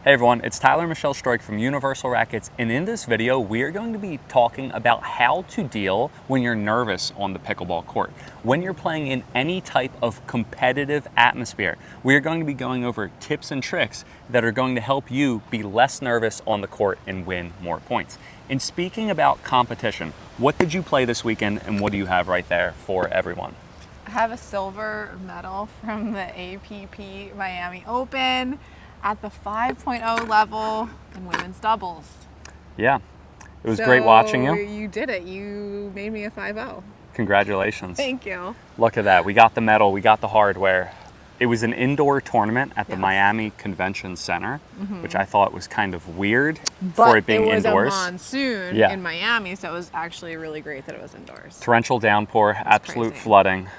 Hey everyone, it's Tyler and Michelle Stroik from Universal Rackets, and in this video we are going to be talking about how to deal when you're nervous on the pickleball court. When you're playing in any type of competitive atmosphere, we are going to be going over tips and tricks that are going to help you be less nervous on the court and win more points. And speaking about competition, what did you play this weekend and what do you have right there for everyone? I have a silver medal from the APP Miami Open at the 5.0 level in women's doubles. Yeah, it was great watching you. You did it. You made me a 5.0. Congratulations. Thank you. Look at that. We got the medal. We got the hardware. It was an indoor tournament at the Miami Convention Center, which I thought was kind of weird for it being indoors. But it was a monsoon in Miami, so it was actually really great that it was indoors. Torrential downpour, absolute crazy. flooding.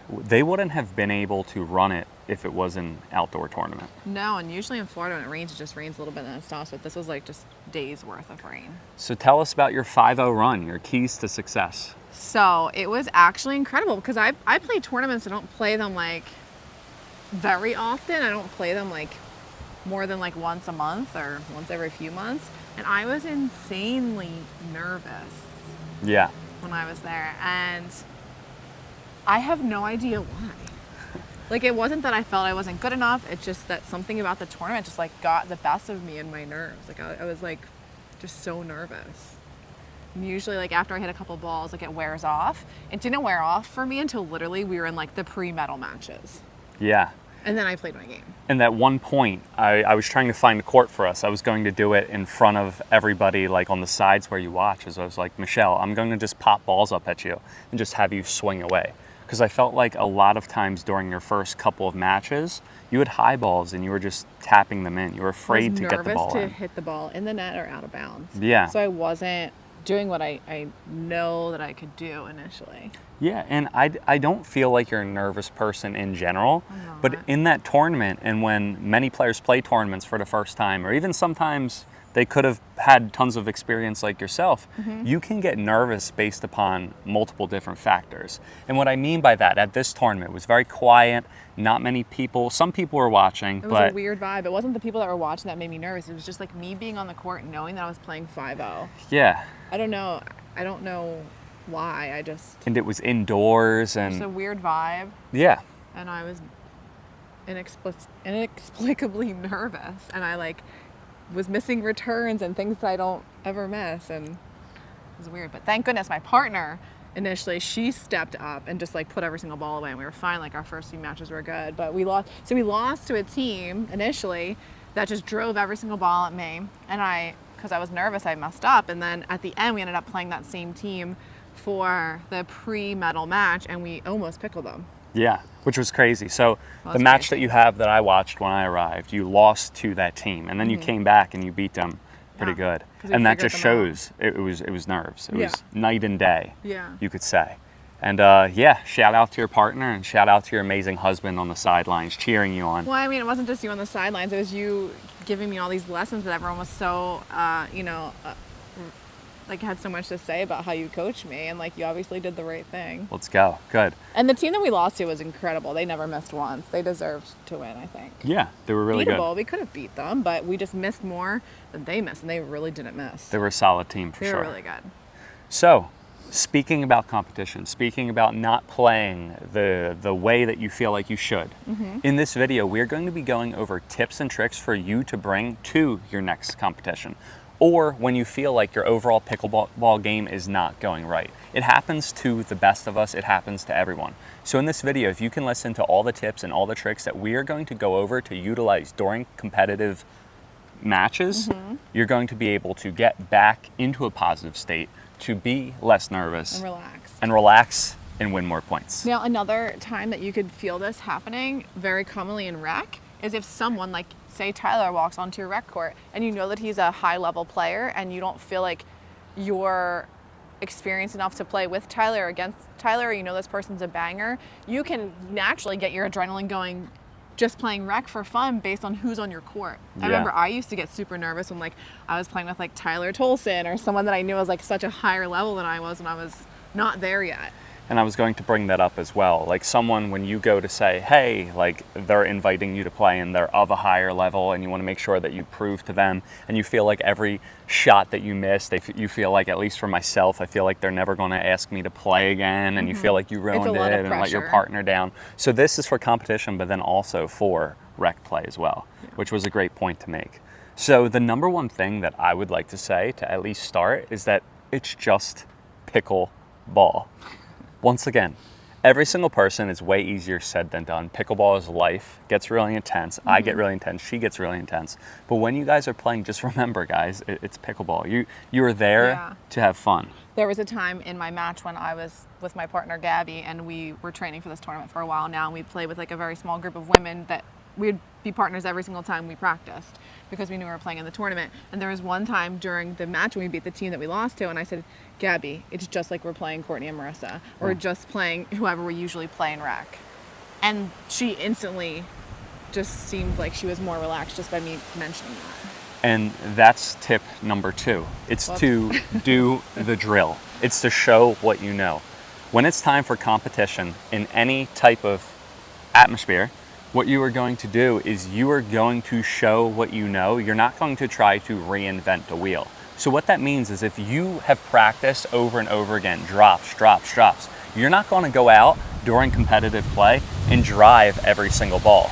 They wouldn't have been able to run it if it was an outdoor tournament. No, and usually in Florida when it rains, it just rains a little bit and then it stops, but this was like just days worth of rain. So tell us about your 5-0 run, your keys to success. So it was actually incredible because I play tournaments. I don't play them like very often. I don't play them like more than like once a month or once every few months. And I was insanely nervous when I was there. And I have no idea why. Like, it wasn't that I felt I wasn't good enough. It's just that something about the tournament just like got the best of me and my nerves. Like I was like just so nervous. And usually like after I hit a couple balls, like it wears off. It didn't wear off for me until literally we were in like the pre-medal matches. Yeah. And then I played my game. And at one point, I was trying to find a court for us. I was going to do it in front of everybody, like on the sides where you watch. As I was like, Michelle, I'm going to just pop balls up at you and just have you swing away. Because I felt like a lot of times during your first couple of matches, you had high balls and you were just tapping them in. You were afraid to get the ball in. I was nervous to hit the ball in the net or out of bounds. Yeah. So I wasn't doing what I know that I could do initially. Yeah, and I don't feel like you're a nervous person in general, but in that tournament and when many players play tournaments for the first time, or even sometimes they could have had tons of experience like yourself, you can get nervous based upon multiple different factors. And what I mean by that, at this tournament, it was very quiet, not many people. Some people were watching, but... It was a weird vibe. It wasn't the people that were watching that made me nervous. It was just like me being on the court and knowing that I was playing 5-0. Yeah. I don't know why. And it was indoors and... It's a weird vibe. Yeah. And I was inexplicably nervous. And I like... was missing returns and things that I don't ever miss, and it was weird. But thank goodness my partner initially, she stepped up and just like put every single ball away and we were fine. Like our first few matches were good, but we lost. So we lost to a team initially that just drove every single ball at me, and because I was nervous, I messed up. And then at the end we ended up playing that same team for the pre-medal match and we almost pickled them. Yeah, which was crazy. So the match that you have that I watched when I arrived, you lost to that team, and then you came back and you beat them pretty good. And that just shows it was nerves. It was night and day, you could say. And shout out to your partner and shout out to your amazing husband on the sidelines cheering you on. Well, I mean, it wasn't just you on the sidelines. It was you giving me all these lessons that everyone was so, like had so much to say about how you coach me, and like you obviously did the right thing. Let's go. Good. And the team that we lost to was incredible. They never missed once. They deserved to win, I think. Yeah, they were really good. We could have beat them, but we just missed more than they missed, and they really didn't miss. They were a solid team for sure. They were really good. So, speaking about competition, speaking about not playing the way that you feel like you should, in this video we're going to be going over tips and tricks for you to bring to your next competition. Or when you feel like your overall pickleball game is not going right. It happens to the best of us, it happens to everyone. So in this video, if you can listen to all the tips and all the tricks that we are going to go over to utilize during competitive matches, you're going to be able to get back into a positive state, to be less nervous. And relax and win more points. Now, another time that you could feel this happening very commonly in rec is if someone, like say Tyler, walks onto your rec court and you know that he's a high level player and you don't feel like you're experienced enough to play with Tyler or against Tyler, or you know this person's a banger, you can naturally get your adrenaline going just playing rec for fun based on who's on your court. I remember I used to get super nervous when like I was playing with like Tyler Tolson or someone that I knew was like such a higher level than I was when I was not there yet. And I was going to bring that up as well. Like someone, when you go to say, hey, like they're inviting you to play and they're of a higher level and you want to make sure that you prove to them and you feel like every shot that you miss, you feel like, at least for myself, I feel like they're never going to ask me to play again and you feel like you ruined it and let your partner down. So this is for competition, but then also for rec play as well, which was a great point to make. So the number one thing that I would like to say to at least start is that it's just pickleball. Once again, every single person is way easier said than done. Pickleball is life, gets really intense. I get really intense, she gets really intense. But when you guys are playing, just remember, guys, it's pickleball. You are there to have fun. There was a time in my match when I was with my partner, Gabby, and we were training for this tournament for a while now, and we played with like a very small group of women that we'd be partners every single time we practiced because we knew we were playing in the tournament. And there was one time during the match when we beat the team that we lost to, and I said, Gabby, it's just like we're playing Courtney and Marissa, or just playing whoever we usually play in rec. And she instantly just seemed like she was more relaxed just by me mentioning that. And that's tip number 2. It's to do the drill. It's to show what you know. When it's time for competition in any type of atmosphere, what you are going to do is you are going to show what you know. You're not going to try to reinvent the wheel. So what that means is if you have practiced over and over again, drops, you're not going to go out during competitive play and drive every single ball.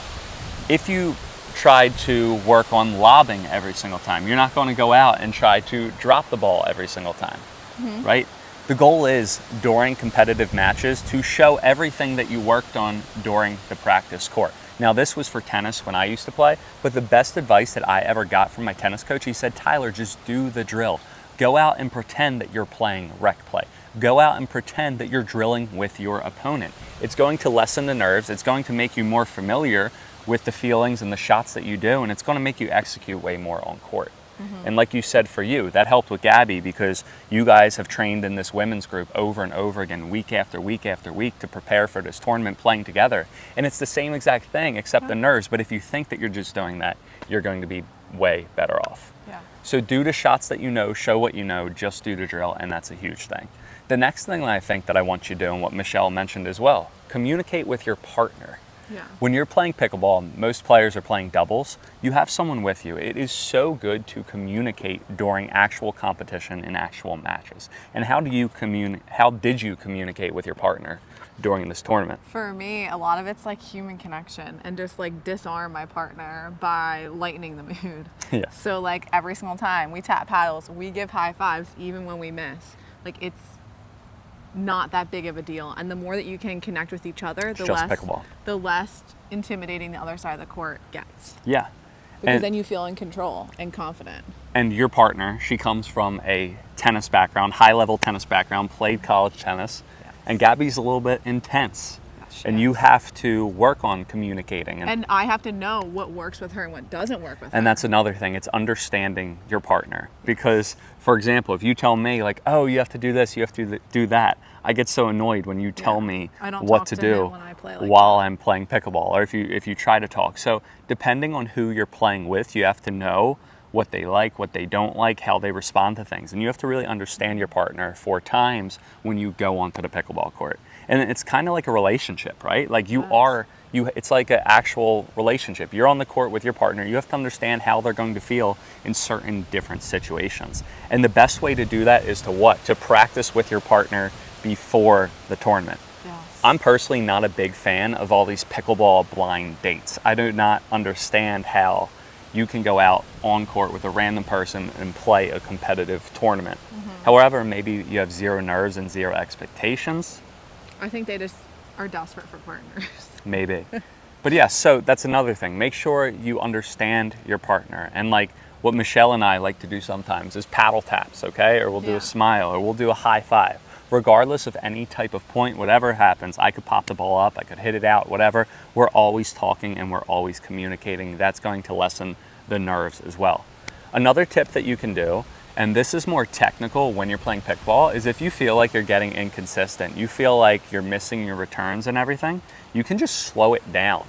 If you tried to work on lobbing every single time, you're not going to go out and try to drop the ball every single time, right? The goal is during competitive matches to show everything that you worked on during the practice court. Now, this was for tennis when I used to play, but the best advice that I ever got from my tennis coach, he said, Tyler, just do the drill. Go out and pretend that you're playing rec play. Go out and pretend that you're drilling with your opponent. It's going to lessen the nerves. It's going to make you more familiar with the feelings and the shots that you do, and it's going to make you execute way more on court. And like you said, for you, that helped with Gabby because you guys have trained in this women's group over and over again, week after week after week, to prepare for this tournament playing together. And it's the same exact thing except the nerves. But if you think that you're just doing that, you're going to be way better off. So do the shots that you know, show what you know, just do the drill, and that's a huge thing. The next thing that I think that I want you to do, and what Michelle mentioned as well, communicate with your partner. When you're playing pickleball, most players are playing doubles. You have someone with you. It is so good to communicate during actual competition in actual matches. And how did you communicate with your partner during this tournament? For me, a lot of it's like human connection and just like disarm my partner by lightening the mood. So like every single time we tap paddles, we give high fives even when we miss. Like it's not that big of a deal, and the more that you can connect with each other, the less intimidating the other side of the court gets. Because then you feel in control and confident. And your partner, she comes from a tennis background, high-level tennis background, played college tennis, and Gabby's a little bit intense. And you have to work on communicating. And I have to know what works with her and what doesn't work with her. And that's another thing. It's understanding your partner. Because, for example, if you tell me, like, oh, you have to do this, you have to do that, I get so annoyed when you tell me what to do while I'm playing pickleball, or if you try to talk. So depending on who you're playing with, you have to know what they like, what they don't like, how they respond to things. And you have to really understand your partner for times when you go onto the pickleball court. And it's kind of like a relationship, right? Like it's like an actual relationship. You're on the court with your partner. You have to understand how they're going to feel in certain different situations. And the best way to do that is to practice with your partner before the tournament. I'm personally not a big fan of all these pickleball blind dates. I do not understand how you can go out on court with a random person and play a competitive tournament. However, maybe you have zero nerves and zero expectations. I think they just are desperate for partners. Maybe. But yeah, so that's another thing. Make sure you understand your partner. And like what Michelle and I like to do sometimes is paddle taps, okay? Or we'll do a smile, or we'll do a high five. Regardless of any type of point, whatever happens, I could pop the ball up, I could hit it out, whatever. We're always talking and we're always communicating. That's going to lessen the nerves as well. Another tip that you can do, and this is more technical when you're playing pickleball, is if you feel like you're getting inconsistent, you feel like you're missing your returns and everything, you can just slow it down.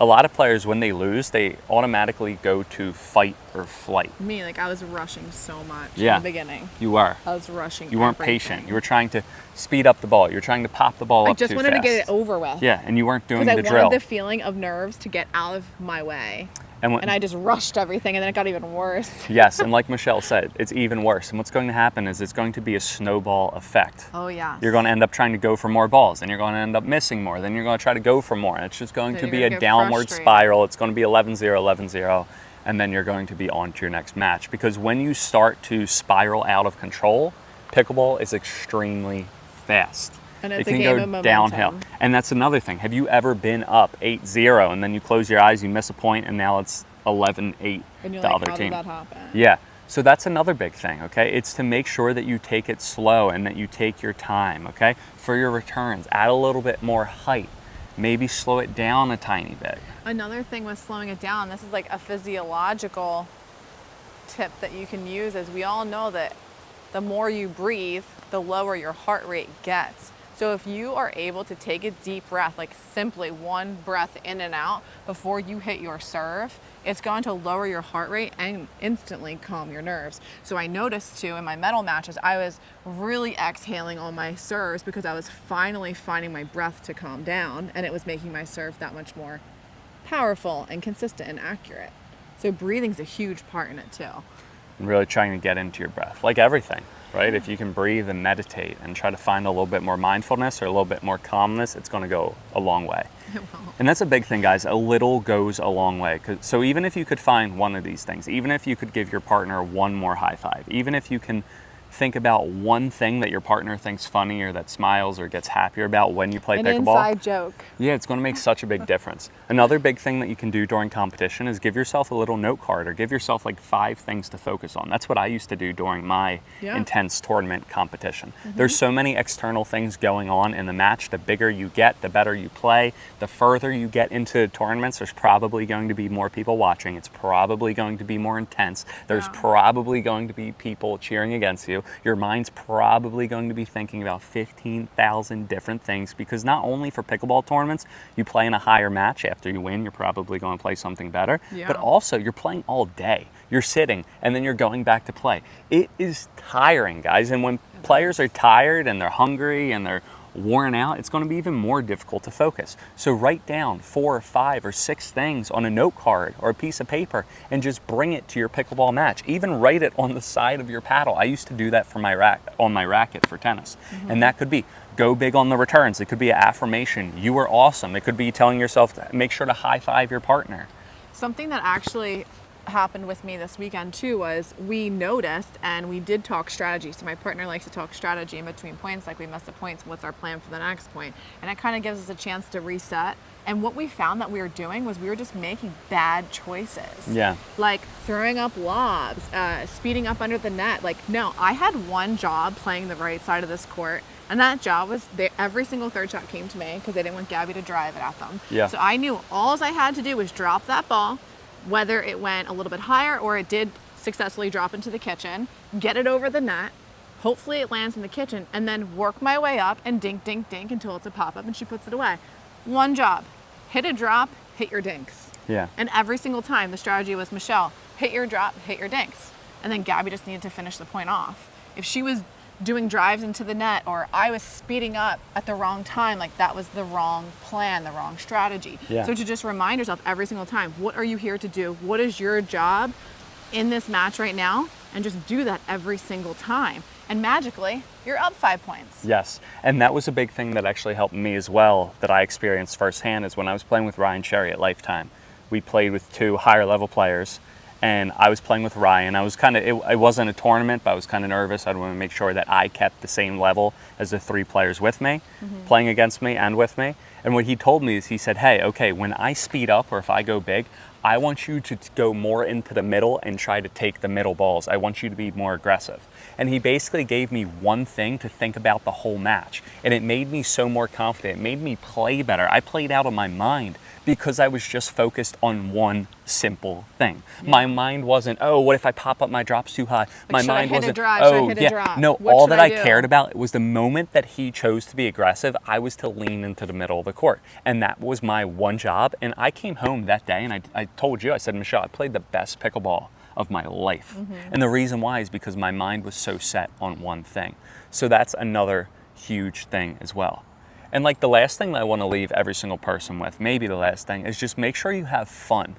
A lot of players, when they lose, they automatically go to fight or flight. Me, like I was rushing so much in Yeah. the beginning. You were. I was rushing. You weren't everything. patient. You were trying to speed up the ball. You were trying to pop the ball I up just too wanted fast. to get it over with. Yeah, and you weren't doing Because the I drill. wanted the feeling of nerves to get out of my way. And I just rushed everything, and then it got even worse. Yes, and like Michelle said, it's even worse. And what's going to happen is it's going to be a snowball effect. Oh, yeah. You're going to end up trying to go for more balls, and you're going to end up missing more. Then you're going to try to go for more, and it's just going Then to you're be gonna a get downward frustrated. spiral. It's going to be 11-0, 11-0, and then you're going to be on to your next match. Because when you start to spiral out of control, pickleball is extremely fast. And it's it a can game go of momentum. downhill. And that's another thing. Have you ever been up 8-0, and then you close your eyes, you miss a point, and now it's 11-8 And you're the like, other how team? did that happen? Yeah. So that's another big thing, okay? It's to make sure that you take it slow and that you take your time, okay? For your returns, add a little bit more height. Maybe slow it down a tiny bit. Another thing with slowing it down, this is like a physiological tip that you can use, is we all know that the more you breathe, the lower your heart rate gets. So if you are able to take a deep breath, like simply one breath in and out before you hit your serve, it's going to lower your heart rate and instantly calm your nerves. So I noticed too in my medal matches, I was really exhaling on my serves because I was finally finding my breath to calm down, and it was making my serve that much more powerful and consistent and accurate. So breathing's a huge part in it too. And really trying to get into your breath, like everything, right? If you can breathe and meditate and try to find a little bit more mindfulness or a little bit more calmness, it's going to go a long way. And that's a big thing, guys. A little goes a long way. So even if you could find one of these things, even if you could give your partner one more high five, even if you can think about one thing that your partner thinks funny or that smiles or gets happier about when you play An pickleball. inside joke. Yeah, it's going to make such a big difference. Another big thing that you can do during competition is give yourself a little note card or give yourself like 5 things to focus on. That's what I used to do during my intense tournament competition. There's so many external things going on in the match. The bigger you get, the better you play. The further you get into tournaments, there's probably going to be more people watching. It's probably going to be more intense. There's probably going to be people cheering against you. Your mind's probably going to be thinking about 15,000 different things, because not only for pickleball tournaments, you play in a higher match. After you win, you're probably going to play something better, but also you're playing all day. You're sitting and then you're going back to play. It is tiring, guys. And when players are tired and they're hungry and they're worn out, it's going to be even more difficult to focus. So write down 4 or 5 or 6 things on a note card or a piece of paper and just bring it to your pickleball match. Even write it on the side of your paddle. I used to do that for my racket for tennis. And that could be go big on the returns. It could be an affirmation. You were awesome. It could be telling yourself to make sure to high five your partner. Something that actually happened with me this weekend too was we noticed and we did talk strategy. So my partner likes to talk strategy in between points, like we missed the points, what's our plan for the next point? And it kind of gives us a chance to reset. And what we found that we were doing was we were just making bad choices. Yeah. Like throwing up lobs, speeding up under the net. Like, no, I had one job playing the right side of this court, and that job was every single third shot came to me because they didn't want Gabby to drive it at them. Yeah. So I knew all I had to do was drop that ball, whether it went a little bit higher or it did successfully drop into the kitchen, get it over the net, hopefully it lands in the kitchen, and then work my way up and dink, dink, dink until it's a pop-up and she puts it away. One job, hit a drop, hit your dinks. Yeah. And every single time the strategy was, Michelle, hit your drop, hit your dinks. And then Gabby just needed to finish the point off. If she was doing drives into the net or I was speeding up at the wrong time, like that was the wrong plan, the wrong strategy. Yeah. So to just remind yourself every single time, what are you here to do? What is your job in this match right now? And just do that every single time. And magically, you're up 5 points. Yes, and that was a big thing that actually helped me as well, that I experienced firsthand, is when I was playing with Ryan Sherry at Lifetime. We played with 2 higher level players, and I was playing with Ryan. I was it wasn't a tournament, but I was kind of nervous. I wanted to make sure that I kept the same level as the 3 players with me, playing against me and with me. And what he told me is, he said, hey, okay, when I speed up or if I go big, I want you to go more into the middle and try to take the middle balls. I want you to be more aggressive. And he basically gave me one thing to think about the whole match. And it made me so more confident. It made me play better. I played out of my mind because I was just focused on one simple thing. Yeah. My mind wasn't, oh, what if I pop up my drops too high? Like, my mind wasn't, oh, yeah. No, all that I cared about was the moment that he chose to be aggressive, I was to lean into the middle of the court. And that was my one job. And I came home that day and I told you, I said, Michelle, I played the best pickleball of my life. And the reason why is because my mind was so set on one thing. So that's another huge thing as well. And like the last thing that I want to leave every single person with, maybe the last thing, is just make sure you have fun.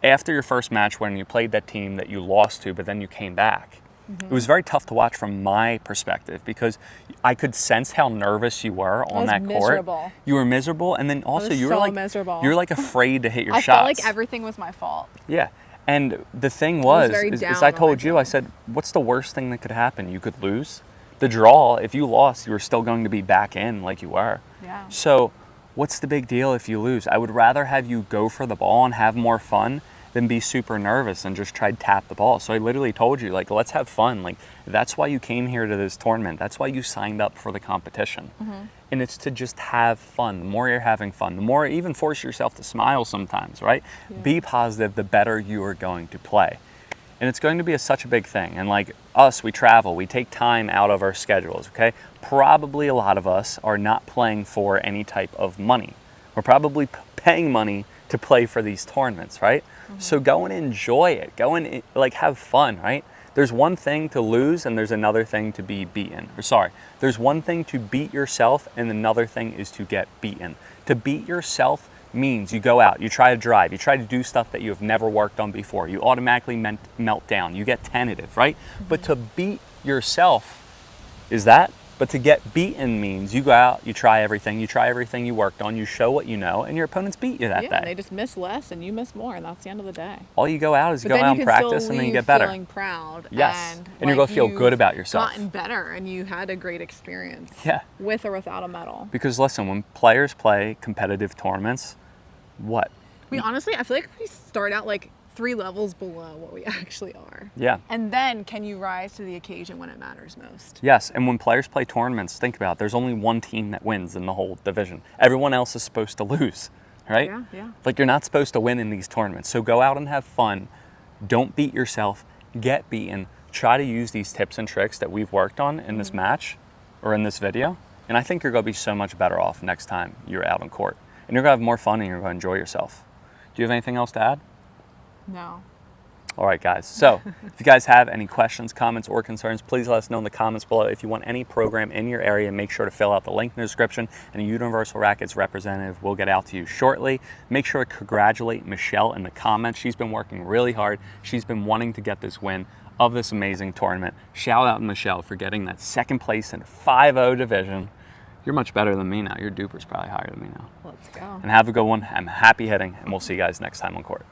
After your first match when you played that team that you lost to, but then you came back, it was very tough to watch from my perspective because I could sense how nervous you were on that court. Miserable. You were miserable, and then also you were so like miserable. you were like afraid to hit your I shots. felt like everything was my fault. Yeah, and the thing was was, very is down I on told you, I said, what's the worst thing that could happen? You could lose. The draw, if you lost, you were still going to be back in like you were. Yeah. So what's the big deal if you lose? I would rather have you go for the ball and have more fun than be super nervous and just try to tap the ball. So I literally told you, like, let's have fun. Like, that's why you came here to this tournament. That's why you signed up for the competition. And it's to just have fun. The more you're having fun, the more even force yourself to smile sometimes, right? Yeah. Be positive, the better you are going to play. And it's going to be such a big thing. And like us, we travel, we take time out of our schedules, okay? Probably a lot of us are not playing for any type of money. We're probably paying money to play for these tournaments, right? So go and enjoy it. Go and like have fun, right? There's one thing to lose and there's another thing to be beaten. Or sorry, there's one thing to beat yourself and another thing is to get beaten. To beat yourself means you go out, you try to drive, you try to do stuff that you have never worked on before. You automatically melt down, you get tentative, right? But to beat yourself is that. But to get beaten means you go out, you try everything you worked on, you show what you know, and your opponents beat you that day. Yeah, they just miss less and you miss more, and that's the end of the day. All you go out is go out and practice, and then you get better. Feeling proud. Yes, and like you're going to feel good about yourself. Gotten better, and you had a great experience. Yeah. With or without a medal. Because listen, when players play competitive tournaments, what? Honestly, I feel like we start out like 3 levels below what we actually are. Yeah. And then can you rise to the occasion when it matters most? Yes, and when players play tournaments, think about it, there's only one team that wins in the whole division. Everyone else is supposed to lose, right? Yeah, yeah. Like you're not supposed to win in these tournaments. So go out and have fun. Don't beat yourself. Get beaten. Try to use these tips and tricks that we've worked on in this match or in this video. And I think you're going to be so much better off next time you're out on court. And you're going to have more fun and you're going to enjoy yourself. Do you have anything else to add? No. All right, guys. So if you guys have any questions, comments, or concerns, please let us know in the comments below. If you want any program in your area, make sure to fill out the link in the description, and a Universal Rackets representative will get out to you shortly. Make sure to congratulate Michelle in the comments. She's been working really hard. She's been wanting to get this win of this amazing tournament. Shout out to Michelle for getting that second place in 5-0 division. You're much better than me now. Your duper's probably higher than me now. Let's go. And have a good one. I'm happy hitting, and we'll see you guys next time on court.